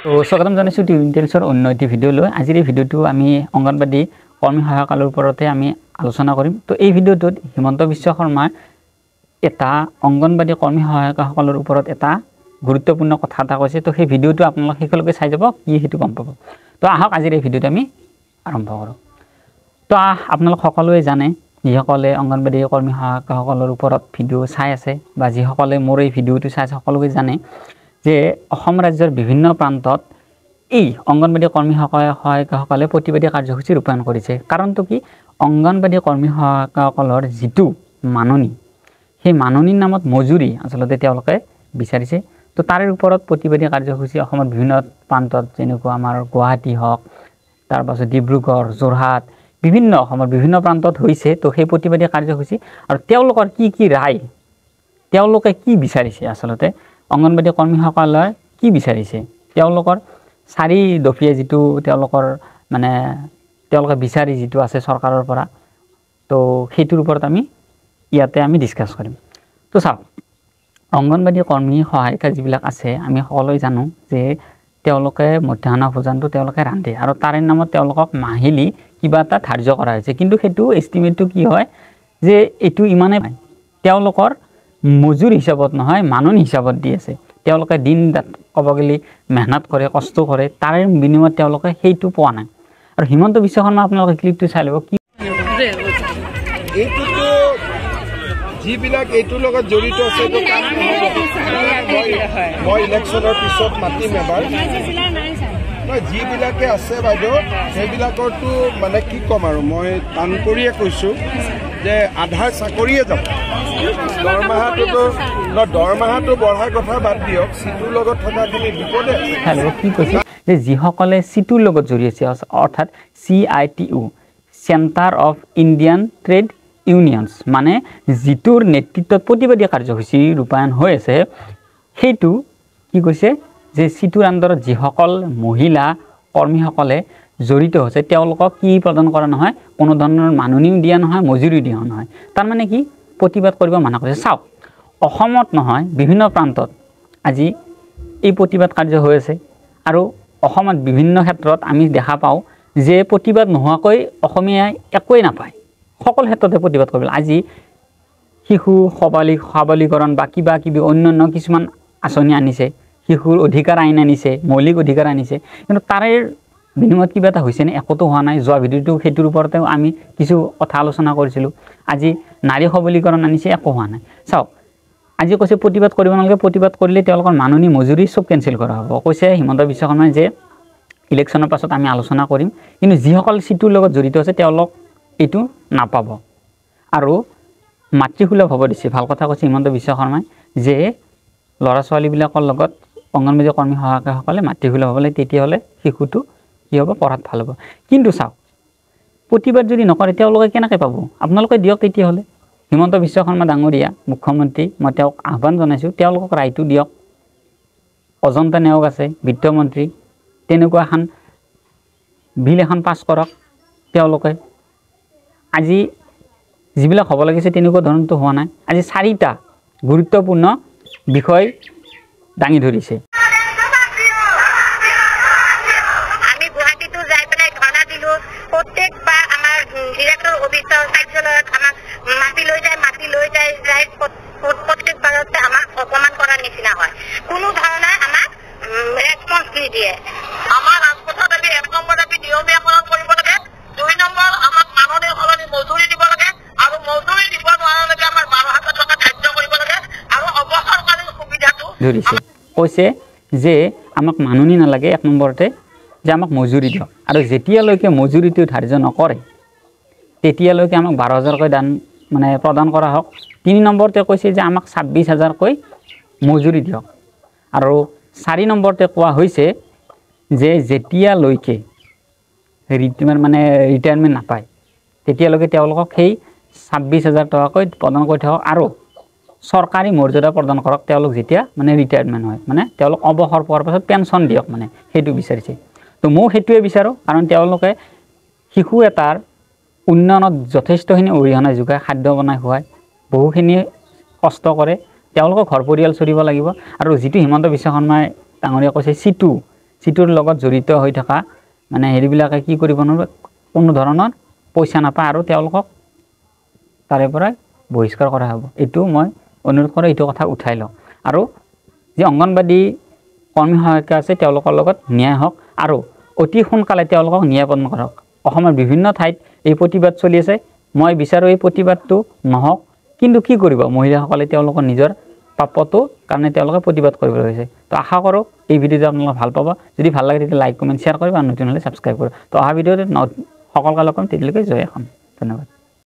তো স্বাগতম জানাইছোঁ টিভি ইণ্টেলিজেন্সৰ অন্য এটি ভিডিঅ'লৈ। আজিৰ এই ভিডিঅ'টো আমি অংগনবাদী কৰ্মী সহায়কালৰ ওপৰতে আমি আলোচনা কৰিম। তো এই ভিডিঅ'টোত হিমন্ত বিশ্ব শৰ্মাৰ এটা অংগনবাদী কৰ্মী সহায়কসকলৰ ওপৰত এটা গুৰুত্বপূৰ্ণ কথা এটা কৈছে। তো সেই ভিডিঅ'টো আপোনালোক শেষলৈকে চাই যাব, কি সেইটো গম পাব। তো আহক আজিৰ এই ভিডিঅ'টো আমি আৰম্ভ কৰোঁ। তো আপোনালোক সকলোৱে জানে, যিসকলে অংগনবাদী কৰ্মী সহায়কসকলৰ ওপৰত ভিডিঅ' চাই আছে বা যিসকলে মোৰ এই ভিডিঅ'টো চাই আছে সকলোৱে জানে যে অসম ৰাজ্যৰ বিভিন্ন প্ৰান্তত এই অংগনবাদী কৰ্মী সহায়কসকলে প্ৰতিবাদী কাৰ্যসূচী ৰূপায়ণ কৰিছে। কাৰণটো কি, অংগনবাদী কৰ্মী সহায়কসকলৰ যিটো মাননি, সেই মাননিৰ নামত মজুৰি আচলতে তেওঁলোকে বিচাৰিছে। তো তাৰে ওপৰত প্ৰতিবাদী কাৰ্যসূচী অসমৰ বিভিন্ন প্ৰান্তত, যেনেকুৱা আমাৰ গুৱাহাটী হওক, তাৰপাছত ডিব্ৰুগড়, যোৰহাট, বিভিন্ন অসমৰ বিভিন্ন প্ৰান্তত হৈছে। তো সেই প্ৰতিবাদী কাৰ্যসূচী আৰু তেওঁলোকৰ কি কি ৰায়, তেওঁলোকে কি বিচাৰিছে, আচলতে অংগনবাদী কৰ্মীসকলে কি বিচাৰিছে, তেওঁলোকৰ 4 দফীয়া যিটো তেওঁলোকৰ মানে তেওঁলোকে বিচাৰি যিটো আছে চৰকাৰৰ পৰা, তো সেইটোৰ ওপৰত আমি ইয়াতে আমি ডিছকাছ কৰিম। তো চাওক, অংগনবাদী কৰ্মী সহায়িকা যিবিলাক আছে, আমি সকলোৱে জানো যে তেওঁলোকে মধ্যাহ্ন ভোজনটো তেওঁলোকে ৰান্ধে আৰু তাৰে নামত তেওঁলোকক মাহিলী কিবা এটা ধাৰ্য কৰা হৈছে। কিন্তু সেইটো এষ্টিমেটটো কি হয় যে এইটো ইমানেই তেওঁলোকৰ মজুৰ হিচাপত নহয়, মাননি হিচাপত দি আছে। তেওঁলোকে দিন ক'ব গ'লে মেহনত কৰে, কষ্ট কৰে, তাৰে বিনিময়ত তেওঁলোকে সেইটো পোৱা নাই। আৰু হিমন্ত বিশ্ব শৰ্মা আপোনালোকে ক্লিপটো চাই ল'ব, কি এইটোতো যিবিলাক এইটোৰ লগত জড়িত আছে, মই ইলেকশ্যনৰ পিছত মাতিম এবাৰ। যিবিলাকে আছে বাইদেউ, সেইবিলাকৰতো মানে কি ক'ম আৰু, মই টান কৰিয়ে কৈছোঁ যে আধাৰ চাকৰিয়ে যাব। দৰমহাটো বঢ়াৰ কথা বাদ দিয়ক, চিটুৰ লগত থকাখিনি বিপদে কি কৈছে যে যিসকলে চিটুৰ লগত জড়িত আছে, অৰ্থাৎ CITU, centre of Indian trade unions, মানে যিটোৰ নেতৃত্বত প্ৰতিবাদী কাৰ্যসূচী ৰূপায়ণ হৈ আছে, সেইটো কি কৈছে যে চিটুৰ আণ্ডাৰত যিসকল মহিলা কৰ্মীসকলে জড়িত হৈছে তেওঁলোকক কি প্ৰদান কৰা নহয়, কোনো ধৰণৰ মাননিও দিয়া নহয়, মজুৰি দিয়া নহয়। তাৰমানে কি, প্ৰতিবাদ কৰিব মানা কৰিছে। চাওক, অসমত নহয়, বিভিন্ন প্ৰান্তত আজি এই প্ৰতিবাদ কাৰ্য হৈ আছে আৰু অসমত বিভিন্ন ক্ষেত্ৰত আমি দেখা পাওঁ যে প্ৰতিবাদ নোহোৱাকৈ অসমীয়াই একোৱেই নাপায়, সকলো ক্ষেত্ৰতে প্ৰতিবাদ কৰিব। আজি শিশু সবলীকৰণ বা কিবা কিবি অন্যান্য কিছুমান আঁচনি আনিছে, শিশুৰ অধিকাৰ আইন আনিছে, মৌলিক অধিকাৰ আনিছে, কিন্তু তাৰে বিনিময়ত কিবা এটা হৈছেনে? একোতো হোৱা নাই। যোৱা ভিডিঅ'টো সেইটোৰ ওপৰতেও আমি কিছু কথা আলোচনা কৰিছিলোঁ। আজি নাৰী সবলীকৰণ আনিছে, একো হোৱা নাই। চাওক, আজি কৈছে প্ৰতিবাদ কৰিব নালাগে, প্ৰতিবাদ কৰিলে তেওঁলোকৰ মাননি মজুৰি চব কেঞ্চেল কৰা হ'ব। কৈছে হিমন্ত বিশ্ব শৰ্মাই যে ইলেকশ্যনৰ পাছত আমি আলোচনা কৰিম, কিন্তু যিসকল চিটুৰ লগত জড়িত আছে তেওঁলোক এইটো নাপাব। আৰু মাতৃসুলভ হ'ব দিছে, ভাল কথা কৈছে হিমন্ত বিশ্ব শৰ্মাই যে ল'ৰা ছোৱালীবিলাকৰ লগত অংগনবাদী কৰ্মী সহায়কসকলে মাতৃসুলভ হ'বলৈ, তেতিয়াহ'লে শিশুটো কি হ'ব, পঢ়াত ভাল হ'ব। কিন্তু চাওক, প্ৰতিবাদ যদি নকৰে তেওঁলোকে কেনেকৈ পাব? আপোনালোকে দিয়ক তেতিয়াহ'লে। হিমন্ত বিশ্ব শৰ্মা ডাঙৰীয়া মুখ্যমন্ত্ৰী, মই তেওঁক আহ্বান জনাইছোঁ, তেওঁলোকক ৰায়টো দিয়ক। অজন্তা নেওগ আছে বিত্তমন্ত্ৰী, তেনেকুৱা এখন বিল এখন পাছ কৰক তেওঁলোকে। আজি যিবিলাক হ'ব লাগিছে তেনেকুৱা ধৰণটো হোৱা নাই। আজি 4টা গুৰুত্বপূৰ্ণ বিষয় দাঙি ধৰিছে। আমি গুৱাহাটীতো যাই পেলাই ধৰ্ণা দিলোঁ। প্ৰত্যেকবাৰ আমাৰ ডিৰেক্টৰ অফিচৰ কাৰ্যালয়ত আমাক মাতি লৈ যায় প্ৰত্যেকবাৰতে আমাক অপমান কৰাৰ নিচিনা হয়। কোনো ধৰণে আমাক ৰেছপন্স নিদিয়ে। আমাৰ ৰাজপথত আমি 1 নম্বৰ আমি নিয়মীয়াকৰণ কৰিব লাগে, 2 নম্বৰ আমাক মাননিৰ সলনি মজুৰি দিব লাগে, আৰু মজুৰি দিব নোৱাৰালৈকে আমাৰ 12,000 টকা ধাৰ্য কৰিব লাগে, আৰু অৱসৰকালীন সুবিধাটো ধৰিছে। কৈছে যে আমাক মাননি নালাগে, 1 নম্বৰতে যে আমাক মজুৰি দিয়ক, আৰু যেতিয়ালৈকে মজুৰিটো ধাৰ্য নকৰে তেতিয়ালৈকে আমাক 12,000কৈ দান মানে প্ৰদান কৰা হওক। 3 নম্বৰতে কৈছে যে আমাক 26,000কৈ মজুৰি দিয়ক। আৰু 4 নম্বৰতে কোৱা হৈছে যে যেতিয়ালৈকে মানে ৰিটায়াৰমেণ্ট নাপায় তেতিয়ালৈকে তেওঁলোকক সেই 26,000 টকাকৈ প্ৰদান কৰি থাকক, আৰু চৰকাৰী মৰ্যাদা প্ৰদান কৰক তেওঁলোক যেতিয়া মানে ৰিটায়াৰমেণ্ট হয়, মানে তেওঁলোক অৱসৰ পোৱাৰ পাছত পেঞ্চন দিয়ক, মানে সেইটো বিচাৰিছে। তো মই সেইটোৱে বিচাৰোঁ, কাৰণ তেওঁলোকে শিশু এটাৰ উন্নয়নত যথেষ্টখিনি অৰিহণা যোগায়, খাদ্য বনাই খুৱায়, বহুখিনি কষ্ট কৰে, তেওঁলোকক ঘৰ পৰিয়াল চলিব লাগিব। আৰু যিটো হিমন্ত বিশ্ব শৰ্মাই ডাঙৰীয়া কৈছে চিটুৰ লগত জড়িত হৈ থকা মানে হেৰিবিলাকে কি কৰিব নোৱাৰে কোনো ধৰণৰ পইচা নাপায় আৰু তেওঁলোকক তাৰে পৰা বহিষ্কাৰ কৰা হ'ব এইটো মই অনুৰোধ কৰোঁ এইটো কথা উঠাই লওঁ আৰু যি অংগনবাদী কৰ্মী সহায়িকা আছে তেওঁলোকৰ লগত ন্যায় হওক আৰু অতি সোনকালে তেওঁলোকক ন্যায় প্ৰদান কৰক অসমৰ বিভিন্ন ঠাইত এই প্ৰতিবাদ চলি আছে মই বিচাৰোঁ এই প্ৰতিবাদটো নহওক কিন্তু কি কৰিব মহিলাসকলে তেওঁলোকৰ নিজৰ প্ৰাপ্যটো কাৰণে তেওঁলোকে প্ৰতিবাদ কৰিব লাগিছে তো আশা কৰোঁ এই ভিডিঅ'টো আপোনালোকে ভাল পাব যদি ভাল লাগে তেতিয়া লাইক কমেণ্ট শ্বেয়াৰ কৰিব আৰু নতুন হ'লে ছাবস্ক্ৰাইব কৰিব তো অহা ভিডিঅ'ত সকলোকে লগ পাম তেতিয়ালৈকে জয় অসম ধন্যবাদ